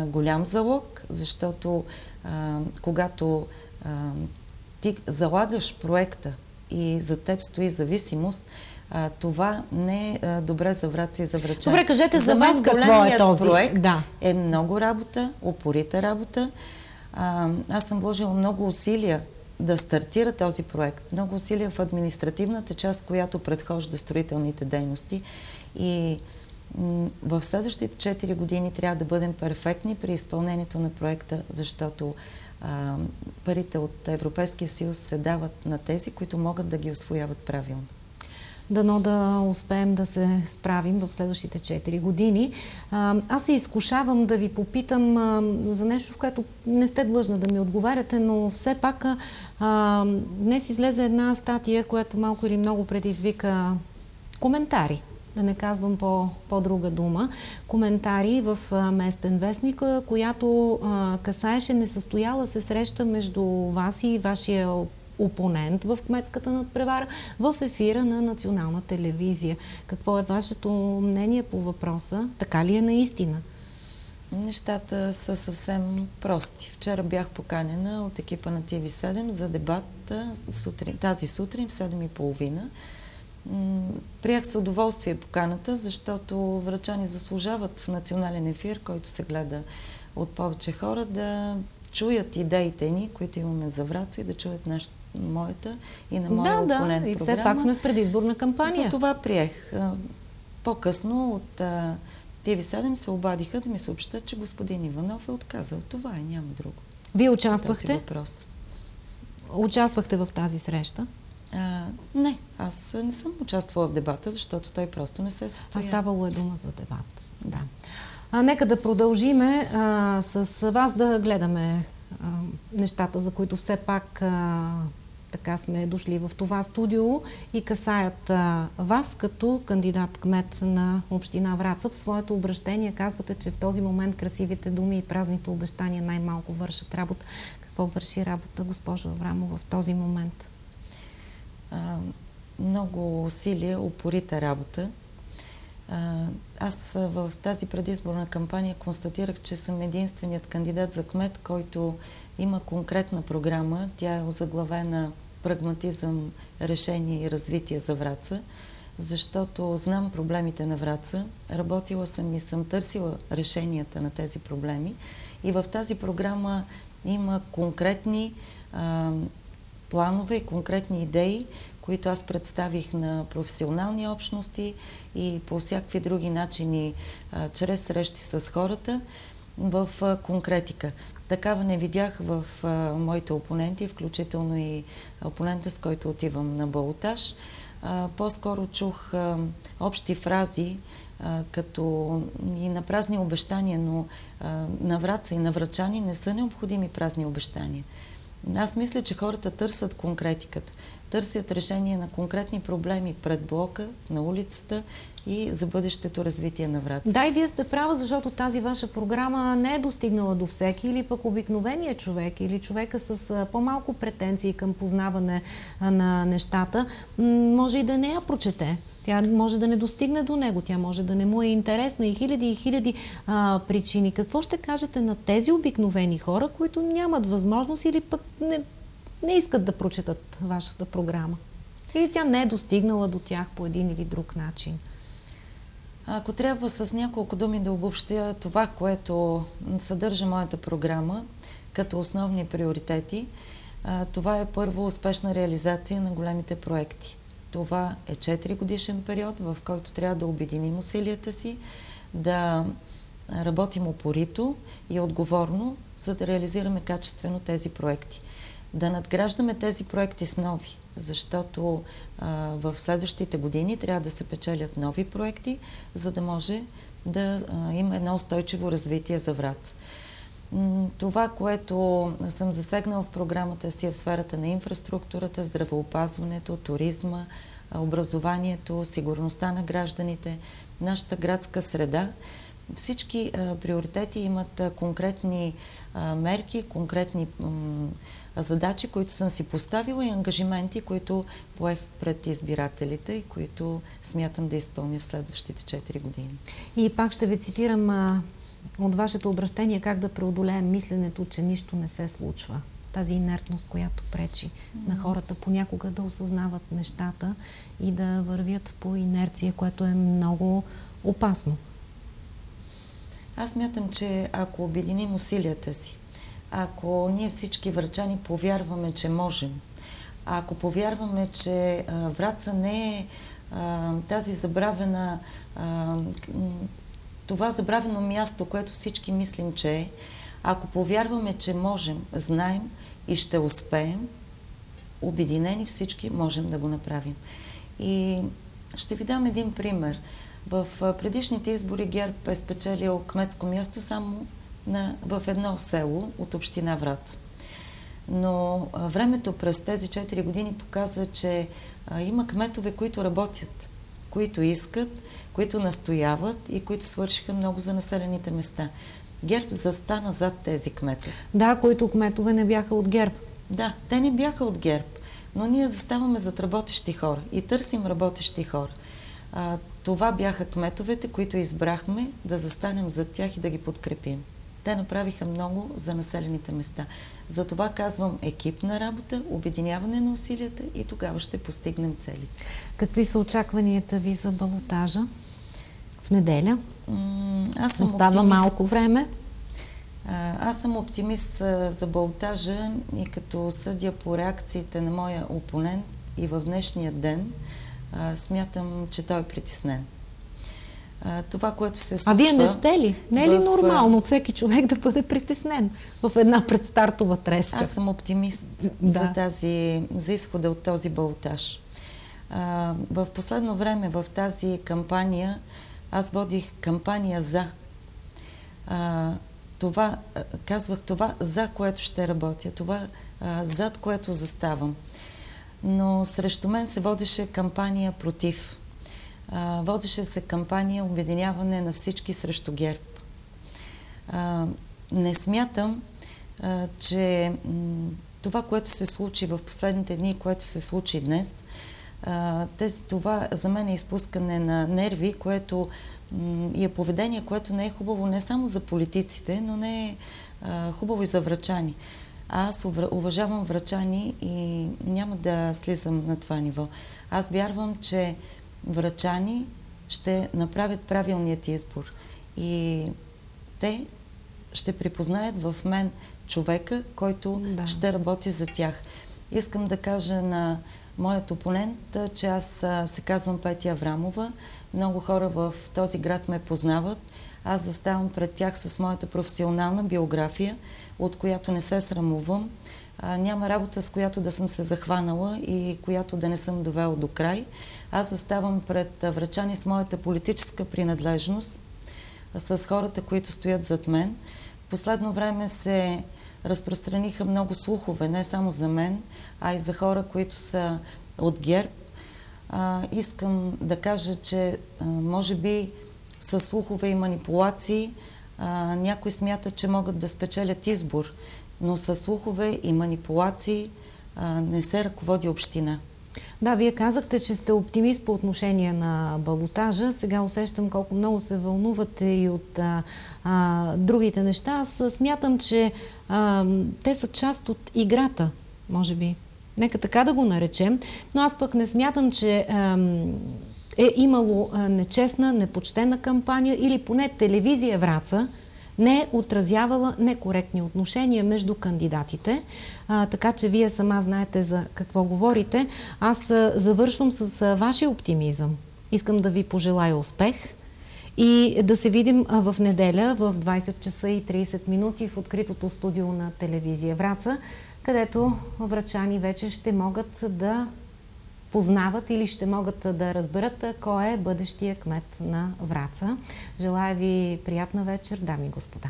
голям залог, защото когато ти залагаш проекта и за теб стои зависимост, това не е добре за Враца и за врачани. Добре, кажете за вас какво е този проект. Е много работа, упорита работа. Аз съм вложила много усилия да стартира този проект. Много усилия в административната част, която предхожда строителните дейности. И в следващите 4 години трябва да бъдем перфектни при изпълнението на проекта, защото парите от Европейския съюз се дават на тези, които могат да ги усвояват правилно. Дано да успеем да се справим в следващите 4 години. Аз се изкушавам да ви попитам за нещо, в което не сте длъжна да ми отговаряте, но все пак днес излезе една статия, която малко или много предизвика коментари. Да не казвам по-друга дума, коментари в местен вестник, която касаеше несъстояла се среща между вас и вашия опонент в кметската надпревара в ефира на Национална телевизия. Какво е вашето мнение по въпроса? Така ли е наистина? Нещата са съвсем прости. Вчера бях поканена от екипа на TV7 за дебат тази сутрин в 7:30. Приех с удоволствие поканата, защото врачани заслужават в национален ефир, който се гледа от повече хора, да чуят идеите ни, които имаме за Враца, и да чуят моята и на моя опонент програма. Да, и все пак сме в предизборна кампания. За това приех. По-късно от TV7 се обадиха да ми съобщат, че господин Иванов е отказал. Това е, няма друго. Вие участвахте? Участвахте в тази среща? Не, аз не съм участвала в дебата, защото той просто не се състоя. Ставало е дума за дебат. Да. Нека да продължиме с вас да гледаме нещата, за които все пак така сме дошли в това студио и касаят вас като кандидат-кмет на община Враца. В своето обращение казвате, че в този момент красивите думи и празните обещания най-малко вършат работа. Какво върши работа, госпожо Аврамова, в този момент? Много усилия, упорита работа. Аз в тази предизборна кампания констатирах, че съм единственият кандидат за кмет, който има конкретна програма. Тя е озаглавена прагматизъм, решение и развитие за Враца, защото знам проблемите на Враца, работила съм и съм търсила решенията на тези проблеми и в тази програма има конкретни планове и конкретни идеи, които аз представих на професионални общности и по всякакви други начини, чрез срещи с хората, в конкретика. Такава не видях в моите опоненти, включително и опонента, с който отивам на балотаж. По-скоро чух общи фрази, като и на празни обещания, но на Враца и на врачани не са необходими празни обещания. Аз мисля, че хората търсят конкретиката, търсят решение на конкретни проблеми пред блока, на улицата и за бъдещето развитие на Враца. Да, и вие сте права, защото тази ваша програма не е достигнала до всеки, или пък обикновения човек, или човека с по-малко претенции към познаване на нещата, може и да не я прочете. Тя може да не достигне до него, тя може да не му е интересна и хиляди причини. Какво ще кажете на тези обикновени хора, които нямат възможност или пък не искат да прочетат вашата програма? Или тя не е достигнала до тях по един или друг начин? Ако трябва с няколко думи да обобщя това, което съдържа моята програма като основни приоритети, това е първо успешна реализация на големите проекти. Това е 4-годишен период, в който трябва да обединим усилията си, да работим упорито и отговорно, за да реализираме качествено тези проекти. Да надграждаме тези проекти с нови, защото в следващите години трябва да се печелят нови проекти, за да може да има едно устойчиво развитие за Враца. Това, което съм засегнала в програмата си, е в сферата на инфраструктурата, здравеопазването, туризма, образованието, сигурността на гражданите, нашата градска среда. Всички приоритети имат конкретни мерки, конкретни задачи, които съм си поставила, и ангажименти, които поех пред избирателите и които смятам да изпълня в следващите 4 години. И пак ще ви цитирам от вашето обращение как да преодолеем мисленето, че нищо не се случва. Тази инертност, която пречи на хората понякога да осъзнават нещата и да вървят по инерция, което е много опасно. Аз мятам, че ако обединим усилията си, ако ние всички врачани повярваме, че можем, ако повярваме, че Враца не е тази забравена, това забравено място, което всички мислим, че е, ако повярваме, че можем, знаем и ще успеем, обединени всички можем да го направим. И ще ви дам един пример. В предишните избори ГЕРБ е спечелил кметско място само в едно село от община Враца. Но времето през тези 4 години показва, че има кметове, които работят, които искат, които настояват и които свършиха много за населените места. ГЕРБ застана зад тези кметове. Да, които кметове не бяха от ГЕРБ. Да, те не бяха от ГЕРБ, но ние заставаме зад работещи хора и търсим работещи хора. Това бяха кметовете, които избрахме да застанем зад тях и да ги подкрепим. Те направиха много за населените места. Затова казвам екипна работа, обединяване на усилията и тогава ще постигнем целите. Какви са очакванията ви за балотажа в неделя? Остава малко време. Аз съм оптимист за балотажа и като съдя по реакциите на моя опонент и в днешния ден, смятам, че той е притеснен. Това, което се случва... А вие не сте ли? Не е ли нормално всеки човек да бъде притеснен в една предстартова треска? Аз съм оптимист за изхода от този балотаж. В последно време в тази кампания аз водих кампания за. Казвах това, за което ще работя, това, зад което заставам. Но срещу мен се водеше кампания против. Водеше се кампания обединяване на всички срещу ГЕРБ. Не смятам, че това, което се случи в последните дни, което се случи днес, това за мен е изпускане на нерви, което и е поведение, което не е хубаво не само за политиците, но не е хубаво и за врачани. Аз уважавам врачани и няма да слизам на това ниво. Аз вярвам, че врачани ще направят правилният избор и те ще припознаят в мен човека, който ще работи за тях. Искам да кажа на моят опонент, че аз се казвам Петя Аврамова. Много хора в този град ме познават. Аз заставам пред тях с моята професионална биография, от която не се срамувам. Няма работа, с която да съм се захванала и която да не съм довела до край. Аз заставам пред врачани с моята политическа принадлежност, с хората, които стоят зад мен. В последно време се разпространиха много слухове, не само за мен, а и за хора, които са от ГЕРБ. Искам да кажа, че може би с слухове и манипулации някои смятат, че могат да спечелят избор, но с слухове и манипулации не се ръководи община. Да, вие казахте, че сте оптимист по отношение на балотажа. Сега усещам колко много се вълнувате и от другите неща. Аз смятам, че те са част от играта, може би. Нека така да го наречем. Но аз пък не смятам, че е имало нечестна, непочтена кампания или поне телевизия Враца не е отразявала некоректни отношения между кандидатите. Така че вие сама знаете за какво говорите. Аз завършвам с вашия оптимизъм. Искам да ви пожелая успех и да се видим в неделя в 20 часа и 30 минути в откритото студио на телевизия Враца, където врачани вече ще могат да познават или ще могат да разберат кой е бъдещия кмет на Враца. Желая ви приятна вечер, дами и господа.